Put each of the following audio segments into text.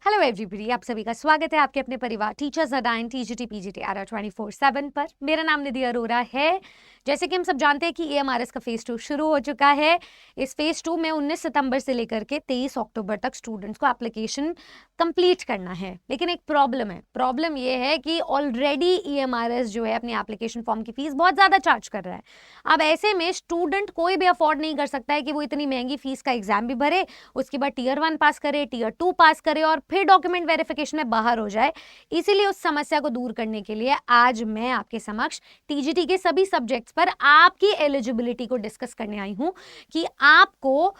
Hello everybody, आप सभी का स्वागत है आपके अपने परिवार टीचर्स अडाइन टीजीटी पीजीटी आर 24/7 पर। मेरा नाम निधि अरोरा है। जैसे कि हम सब जानते हैं कि एएमआरएस का फेज 2 शुरू हो चुका है। इस फेज 2 में 19 सितंबर से लेकर के 23 अक्टूबर तक स्टूडेंट्स को एप्लीकेशन कंप्लीट करना है। लेकिन एक प्रॉब्लम है। प्रॉब्लम ये है कि ऑलरेडी एएमआरएस जो है अपनी एप्लीकेशन फॉर्म की फीस बहुत ज़्यादा चार्ज कर रहा है। अब ऐसे में स्टूडेंट कोई भी अफोर्ड नहीं कर सकता है कि वो इतनी महंगी फीस का एग्जाम भी भरे, उसके बाद टीयर 1 पास करे, टीयर 2 पास करे और फिर डॉक्यूमेंट वेरिफिकेशन में बाहर हो जाए। इसीलिए उस समस्या को दूर करने के लिए आज मैं आपके समक्ष टीजीटी के सभी सब्जेक्ट्स पर आपकी एलिजिबिलिटी को डिस्कस करने आई हूं कि आपको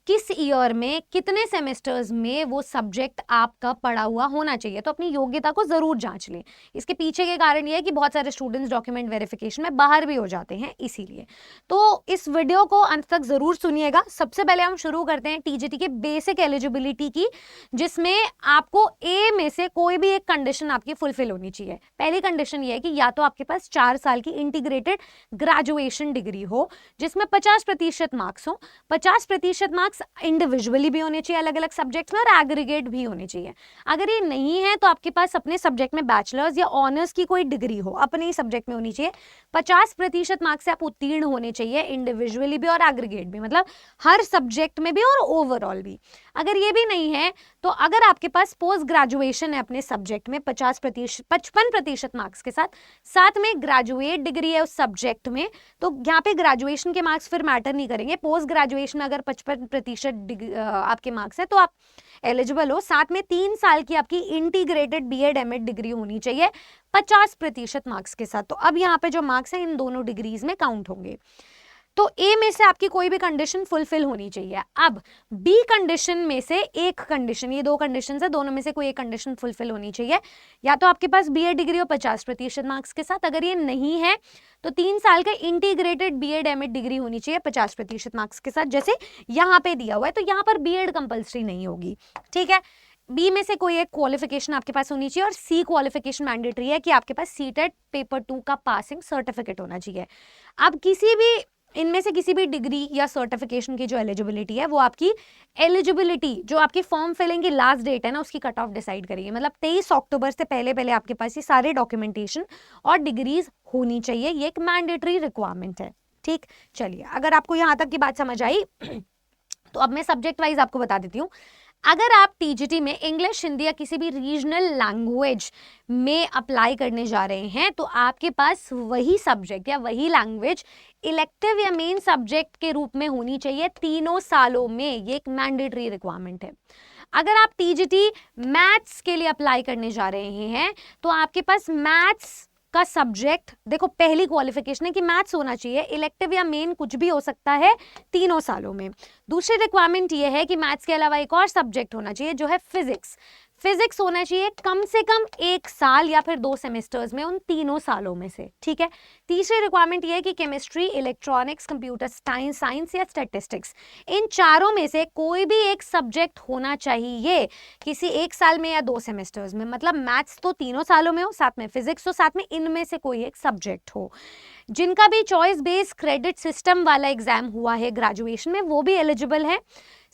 किस ईयर में कितने सेमेस्टर्स में वो सब्जेक्ट आपका पढ़ा हुआ होना चाहिए। तो अपनी योग्यता को जरूर जांच लें। इसके पीछे के कारण ये है कि बहुत सारे स्टूडेंट्स डॉक्यूमेंट वेरिफिकेशन में बाहर भी हो जाते हैं, इसीलिए तो इस वीडियो को अंत तक जरूर सुनिएगा। सबसे पहले हम शुरू करते हैं टीजीटी के बेसिक एलिजिबिलिटी की, जिसमें आपको ए में से कोई भी एक कंडीशन आपकी फुलफिल होनी चाहिए। पहली कंडीशन ये है कि या तो आपके पास 4 साल की इंटीग्रेटेड ग्रेजुएशन डिग्री हो जिसमें 50% मार्क्स हो। 50% मार्क्स इंडिविजुअली भी होने चाहिए अलग अलग सब्जेक्ट्स में, और एग्रीगेट भी होने चाहिए। अगर ये नहीं है तो आपके पास अपने सब्जेक्ट में बैचलर्स या ऑनर्स की कोई डिग्री हो, अपने ही सब्जेक्ट में होनी चाहिए। 50% मार्क्स से आप उत्तीर्ण होने चाहिए, इंडिविजुअली भी और एग्रीगेट भी, मतलब हर सब्जेक्ट में भी और ओवरऑल भी। अगर ये भी नहीं है तो अगर आपके पास पोस्ट ग्रेजुएशन है अपने सब्जेक्ट में 55% मार्क्स के साथ, साथ में ग्रेजुएट डिग्री है उस सब्जेक्ट में, तो यहाँ पे ग्रेजुएशन के मार्क्स फिर मैटर नहीं करेंगे। पोस्ट ग्रेजुएशन में अगर 55% आपके मार्क्स है तो आप एलिजिबल हो। साथ में 3 साल की आपकी इंटीग्रेटेड बीएड एमएड डिग्री होनी चाहिए 50% मार्क्स के साथ। तो अब यहाँ पे जो मार्क्स है इन दोनों डिग्रीज में काउंट होंगे। तो ए में से आपकी कोई भी कंडीशन फुलफिल होनी चाहिए। अब बी कंडीशन में से एक कंडीशन, ये 2 कंडीशन है, दोनों में से कोई एक कंडीशन फुलफिल होनी चाहिए। या तो आपके पास बीएड डिग्री हो 50% मार्क्स के साथ, अगर ये नहीं है तो 3 साल का इंटीग्रेटेड बीएड एमएड डिग्री होनी चाहिए 50% मार्क्स के साथ, जैसे यहाँ पे दिया हुआ है। तो यहाँ पर बीएड कंपल्सरी नहीं होगी, ठीक है। बी में से कोई एक क्वालिफिकेशन आपके पास होनी चाहिए, और सी क्वालिफिकेशन मैंडेटरी है कि आपके पास सीटेट पेपर 2 का पासिंग सर्टिफिकेट होना चाहिए। अब किसी भी इनमें से किसी भी डिग्री या सर्टिफिकेशन की जो एलिजिबिलिटी है वो आपकी एलिजिबिलिटी जो आपकी फॉर्म फिलिंग की लास्ट डेट है ना उसकी कट ऑफ डिसाइड करेगी। मतलब 23 अक्टूबर से पहले पहले आपके पास ये सारे डॉक्यूमेंटेशन और डिग्रीज होनी चाहिए। ये एक मैंडेटरी रिक्वायरमेंट है, ठीक। चलिए, अगर आपको यहाँ तक की बात समझ आई तो अब मैं सब्जेक्ट वाइज आपको बता देती हूँ। अगर आप टीजीटी में इंग्लिश, हिंदी या किसी भी रीजनल लैंग्वेज में अप्लाई करने जा रहे हैं तो आपके पास वही सब्जेक्ट या वही लैंग्वेज इलेक्टिव या मेन सब्जेक्ट के रूप में होनी चाहिए 3 सालों में। ये एक मैंडेटरी रिक्वायरमेंट है। अगर आप टीजीटी मैथ्स के लिए अप्लाई करने जा रहे हैं तो आपके पास मैथ्स का सब्जेक्ट, देखो पहली क्वालिफिकेशन है कि मैथ्स होना चाहिए, इलेक्टिव या मेन कुछ भी हो सकता है 3 सालों में। दूसरी रिक्वायरमेंट ये है कि मैथ्स के अलावा एक और सब्जेक्ट होना चाहिए जो है फिजिक्स। फिजिक्स होना चाहिए कम से कम 1 साल या फिर 2 सेमेस्टर्स में उन 3 सालों में से, ठीक है। तीसरी रिक्वायरमेंट ये है कि केमिस्ट्री, इलेक्ट्रॉनिक्स, कंप्यूटर साइंस या स्टैटिस्टिक्स, इन चारों में से कोई भी एक सब्जेक्ट होना चाहिए किसी 1 साल में या 2 सेमेस्टर्स में। मतलब मैथ्स तो 3 सालों में हो, साथ में फिजिक्स हो, साथ में इनमें से कोई एक सब्जेक्ट हो। जिनका भी चॉइस बेस्ड क्रेडिट सिस्टम वाला एग्जाम हुआ है ग्रेजुएशन में वो भी एलिजिबल है।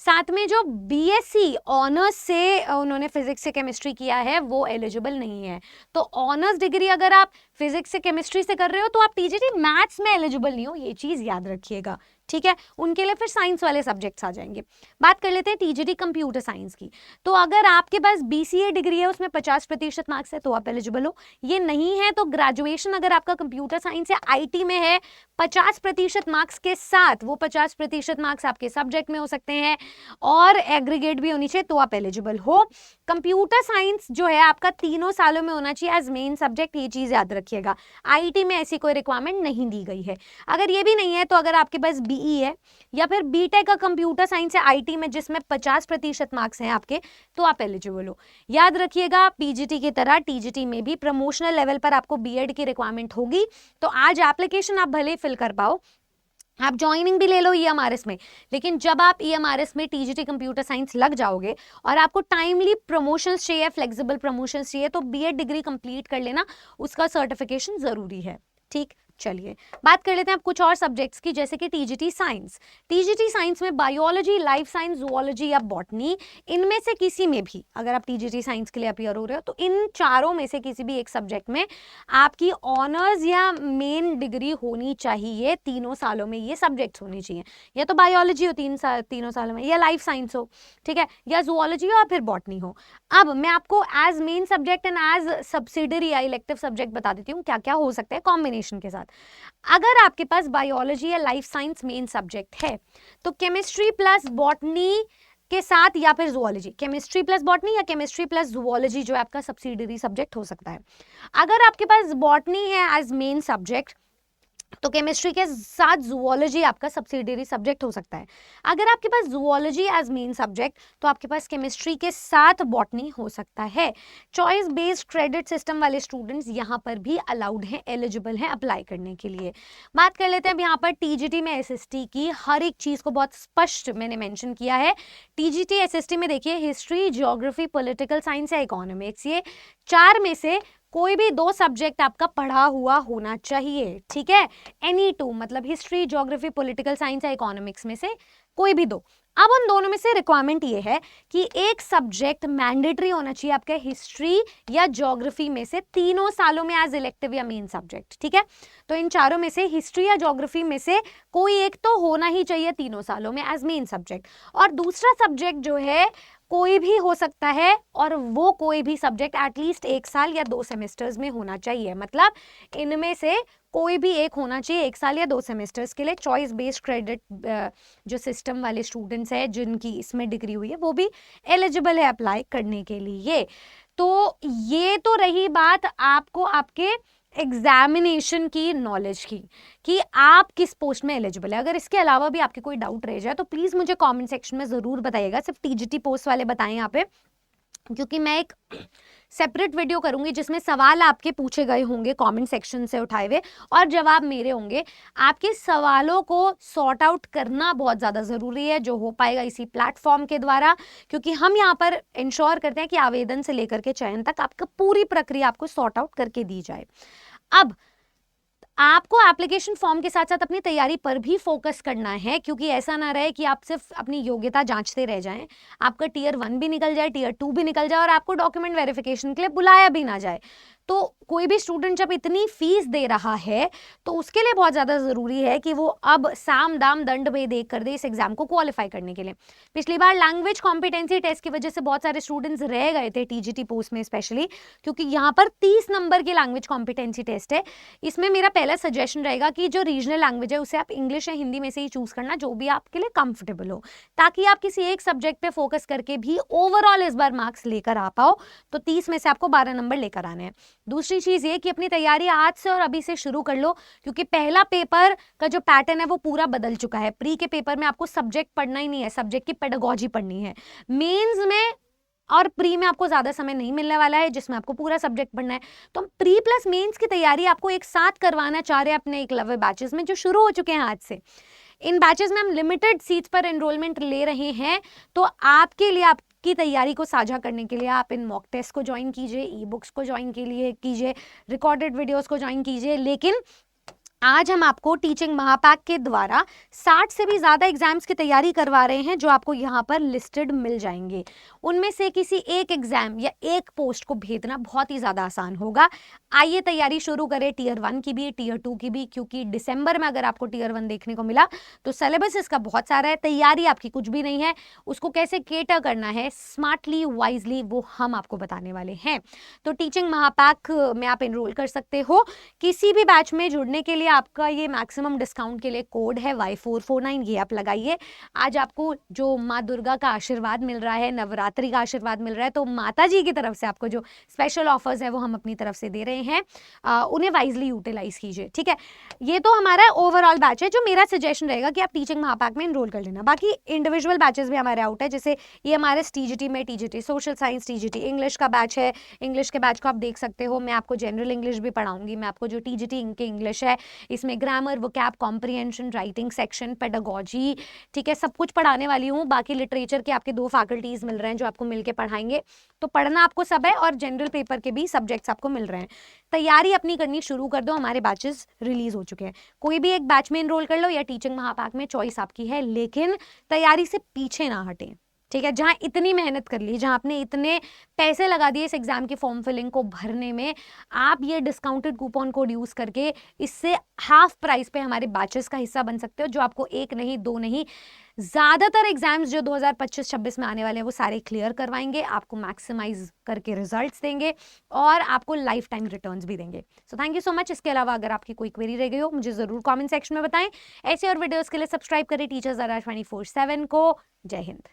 साथ में जो बीएससी ऑनर्स से उन्होंने फिजिक्स से केमिस्ट्री किया है वो एलिजिबल नहीं है। तो ऑनर्स डिग्री अगर आप फिजिक्स से केमिस्ट्री से कर रहे हो तो आप टीजीटी मैथ्स में एलिजिबल नहीं हो, ये चीज याद रखिएगा, ठीक है। उनके लिए फिर साइंस वाले सब्जेक्ट्स आ जाएंगे। बात कर लेते हैं टीजीटी कंप्यूटर साइंस की। तो अगर आपके पास बीसीए डिग्री है उसमें 50% मार्क्स है तो आप एलिजिबल हो। ये नहीं है तो ग्रेजुएशन अगर आपका कंप्यूटर साइंस या आईटी में है 50% मार्क्स के साथ, वो 50% मार्क्स आपके सब्जेक्ट में हो सकते हैं और एग्रीगेट भी होनी चाहिए तो आप एलिजिबल हो। कंप्यूटर साइंस जो है आपका 3 सालों में होना चाहिए एज मेन सब्जेक्ट, ये चीज याद रखिएगा। आईटी में ऐसी कोई रिक्वायरमेंट नहीं दी गई है। अगर ये भी नहीं है तो अगर आपके पास बीई है या फिर बीटेक का कंप्यूटर साइंस या आईटी में जिसमें 50% मार्क्स हैं आपके, तो आप एलिजिबल हो। याद रखिएगा पीजीटी की तरह टीजीटी में भी प्रमोशनल लेवल पर आपको बीएड की रिक्वायरमेंट होगी। तो आज एप्लीकेशन आप भले फिल कर पाओ, आप ज्वाइनिंग भी ले लो ईएमआरएस में, लेकिन जब आप ईएमआरएस में टीजीटी कंप्यूटर साइंस लग जाओगे और आपको टाइमली प्रमोशंस चाहिए, फ्लेक्सिबल प्रमोशंस चाहिए, तो बीएड डिग्री कंप्लीट कर लेना, उसका सर्टिफिकेशन जरूरी है, ठीक। चलिए बात कर लेते हैं अब कुछ और सब्जेक्ट्स की, जैसे कि टीजीटी साइंस। टीजीटी साइंस में बायोलॉजी, लाइफ साइंस, जूलॉजी या बॉटनी, इनमें से किसी में भी अगर आप टीजीटी साइंस के लिए अपीयर हो रहे हो तो इन चारों में से किसी भी एक सब्जेक्ट में आपकी ऑनर्स या मेन डिग्री होनी चाहिए। तीनों सालों में ये सब्जेक्ट्स होनी चाहिए, या तो बायोलॉजी हो तीनों सालों में, या लाइफ साइंस हो, ठीक है, या जूलॉजी हो, या फिर बॉटनी हो। अब मैं आपको as main subject and as subsidiary या इलेक्टिव सब्जेक्ट बता देती हूँ क्या क्या हो सकता है कॉम्बिनेशन के साथ। अगर आपके पास बायोलॉजी या लाइफ साइंस मेन सब्जेक्ट है तो केमिस्ट्री प्लस बॉटनी के साथ, या फिर जूलॉजी, केमिस्ट्री प्लस बॉटनी या केमिस्ट्री प्लस जूलॉजी जो है आपका सब्सिडरी सब्जेक्ट हो सकता है। अगर आपके पास बॉटनी है एज मेन सब्जेक्ट तो केमिस्ट्री के साथ जूलॉजी आपका सब्सिडियरी सब्जेक्ट हो सकता है। अगर आपके पास जूलॉजी एज मेन सब्जेक्ट तो आपके पास केमिस्ट्री के साथ बॉटनी हो सकता है। चॉइस बेस्ड क्रेडिट सिस्टम वाले स्टूडेंट्स यहाँ पर भी अलाउड हैं, एलिजिबल हैं अप्लाई करने के लिए। बात कर लेते हैं अब यहाँ पर टीजीटी में एसएसटी की। हर एक चीज़ को बहुत स्पष्ट मैंने मेंशन किया है। टीजीटी एसएसटी में देखिए हिस्ट्री, ज्योग्राफी, पॉलिटिकल साइंस या इकोनॉमिक्स, ये चार में से कोई भी दो सब्जेक्ट आपका पढ़ा हुआ होना चाहिए, ठीक है। एनी टू, मतलब हिस्ट्री, ज्योग्राफी, पॉलिटिकल साइंस या इकोनॉमिक्स में से कोई भी दो। अब उन दोनों में से रिक्वायरमेंट ये है कि एक सब्जेक्ट मैंडेटरी होना चाहिए आपके हिस्ट्री या ज्योग्राफी में से तीनों सालों में एज इलेक्टिव या मेन सब्जेक्ट, ठीक है। तो इन चारों में से हिस्ट्री या ज्योग्राफी में से कोई एक तो होना ही चाहिए तीनों सालों में एज मेन सब्जेक्ट, और दूसरा सब्जेक्ट जो है कोई भी हो सकता है, और वो कोई भी सब्जेक्ट एटलीस्ट 1 साल या 2 सेमेस्टर्स में होना चाहिए। मतलब इनमें से कोई भी एक होना चाहिए 1 साल या 2 सेमेस्टर्स के लिए। चॉइस बेस्ड क्रेडिट जो सिस्टम वाले स्टूडेंट्स हैं जिनकी इसमें डिग्री हुई है वो भी एलिजिबल है अप्लाई करने के लिए। तो ये तो रही बात आपको आपके एग्जामिनेशन की नॉलेज की कि आप किस पोस्ट में एलिजिबल है। अगर इसके अलावा भी आपके कोई डाउट रह जाए तो प्लीज़ मुझे कमेंट सेक्शन में ज़रूर बताइएगा। सिर्फ टीजीटी पोस्ट वाले बताएं यहाँ पे, क्योंकि मैं एक सेपरेट वीडियो करूंगी जिसमें सवाल आपके पूछे गए होंगे कमेंट सेक्शन से उठाए हुए और जवाब मेरे होंगे। आपके सवालों को सॉर्ट आउट करना बहुत ज़्यादा ज़रूरी है, जो हो पाएगा इसी प्लेटफॉर्म के द्वारा, क्योंकि हम यहाँ पर इंश्योर करते हैं कि आवेदन से लेकर के चयन तक आपका पूरी प्रक्रिया आपको सॉर्ट आउट करके दी जाए। अब आपको एप्लीकेशन फॉर्म के साथ साथ अपनी तैयारी पर भी फोकस करना है, क्योंकि ऐसा ना रहे कि आप सिर्फ अपनी योग्यता जांचते रह जाएं, आपका टियर 1 भी निकल जाए, टियर 2 भी निकल जाए और आपको डॉक्यूमेंट वेरिफिकेशन के लिए बुलाया भी ना जाए। तो कोई भी स्टूडेंट जब इतनी फीस दे रहा है तो उसके लिए बहुत ज़्यादा ज़रूरी है कि वो अब साम दाम दंड भेद देख कर दे इस एग्जाम को क्वालिफाई करने के लिए। पिछली बार लैंग्वेज कॉम्पिटेंसी टेस्ट की वजह से बहुत सारे स्टूडेंट्स रह गए थे टीजीटी पोस्ट में स्पेशली, क्योंकि यहाँ पर 30 नंबर की लैंग्वेज कॉम्पिटेंसी टेस्ट है। इसमें मेरा पहला सजेशन रहेगा कि जो रीजनल लैंग्वेज है उसे आप इंग्लिश या हिंदी में से ही चूज करना, जो भी आपके लिए कंफर्टेबल हो, ताकि आप किसी एक सब्जेक्ट पे फोकस करके भी ओवरऑल इस बार मार्क्स लेकर आ पाओ। तो 30 में से आपको 12 नंबर लेकर आने हैं। दूसरी चीज़ ये कि अपनी तैयारी आज से और अभी से शुरू कर लो, क्योंकि पहला पेपर का जो पैटर्न है वो पूरा बदल चुका है। प्री के पेपर में आपको सब्जेक्ट पढ़ना ही नहीं है, सब्जेक्ट की पेडागॉजी पढ़नी है। मेंस में और प्री में आपको ज़्यादा समय नहीं मिलने वाला है जिसमें आपको पूरा सब्जेक्ट पढ़ना है। तो हम प्री प्लस मेंस की तैयारी आपको एक साथ करवाना चाह रहे हैं अपने एकलव्य बैचेस में, जो शुरू हो चुके हैं आज से। इन बैचेस में हम लिमिटेड सीट्स पर एनरोलमेंट ले रहे हैं, तो आपके लिए की तैयारी को साझा करने के लिए आप इन मॉक टेस्ट को ज्वाइन कीजिए, ई बुक्स को ज्वाइन कीजिए, रिकॉर्डेड वीडियोस को ज्वाइन कीजिए। लेकिन आज हम आपको टीचिंग महापैक के द्वारा 60 से भी ज़्यादा एग्जाम्स की तैयारी करवा रहे हैं, जो आपको यहाँ पर लिस्टेड मिल जाएंगे। उनमें से किसी एक एग्जाम या एक पोस्ट को भेजना बहुत ही ज़्यादा आसान होगा। आइए तैयारी शुरू करें, टियर 1 की भी, टियर 2 की भी, क्योंकि दिसंबर में अगर आपको टियर 1 देखने को मिला तो सिलेबस इसका बहुत सारा है, तैयारी आपकी कुछ भी नहीं है। उसको कैसे केटर करना है स्मार्टली, वाइजली, वो हम आपको बताने वाले हैं। तो टीचिंग महापैक में आप एनरोल कर सकते हो। किसी भी बैच में जुड़ने के लिए आपका ये मैक्सिमम डिस्काउंट के लिए कोड है Y449, ये आप लगाइए। आज आपको जो माँ दुर्गा का आशीर्वाद मिल रहा है, नवरात्रि का आशीर्वाद मिल रहा है, तो माता जी की तरफ से आपको जो स्पेशल ऑफर्स है वो हम अपनी तरफ से दे रहे हैं, उन्हें वाइजली यूटिलाइज कीजिए, ठीक है। ये तो हमारा ओवरऑल बैच है। जो मेरा सजेशन रहेगा कि आप टीचिंग महापैक में एनरोल कर लेना। बाकी इंडिविजुअल बैचेस भी हमारे आउट है, जैसे ये हमारे टीजीटी में TGT social science, TGT English का बैच है। इंग्लिश के बैच को आप देख सकते हो। मैं आपको जनरल इंग्लिश भी पढ़ाऊंगी, मैं आपको जो टीजीटी के इंग्लिश है, इसमें grammar, vocab, comprehension, writing section, pedagogy, ठीक है, सब कुछ पढ़ाने वाली हूँ। बाकी लिटरेचर के आपके 2 फैकल्टीज मिल रहे हैं जो आपको मिलके पढ़ाएंगे, तो पढ़ना आपको सब है, और जनरल पेपर के भी सब्जेक्ट्स आपको मिल रहे हैं। तैयारी अपनी करनी शुरू कर दो, हमारे बैचेस रिलीज हो चुके हैं। कोई भी एक बैच में इनरोल कर लो या टीचिंग महापाक में, चॉइस आपकी है, लेकिन तैयारी से पीछे ना हटें, ठीक है। जहां इतनी मेहनत कर ली, जहां आपने इतने पैसे लगा दिए इस एग्जाम की फॉर्म फिलिंग को भरने में, आप ये डिस्काउंटेड कूपन कोड यूज करके इससे हाफ प्राइस पे हमारे बैचेस का हिस्सा बन सकते हो, जो आपको 1 नहीं 2 नहीं, ज्यादातर एग्जाम्स जो 2025-26 में आने वाले हैं वो सारे क्लियर करवाएंगे, आपको मैक्सिमाइज करके रिजल्ट्स देंगे, और आपको लाइफ टाइम रिटर्न्स भी देंगे। So thank you so much. इसके अलावा अगर आपकी कोई क्वेरी रह गई हो, मुझे जरूर कमेंट सेक्शन में बताएं। ऐसे और वीडियोस के लिए सब्सक्राइब करें टीचर्स अड्डा 24/7 को। जय हिंद।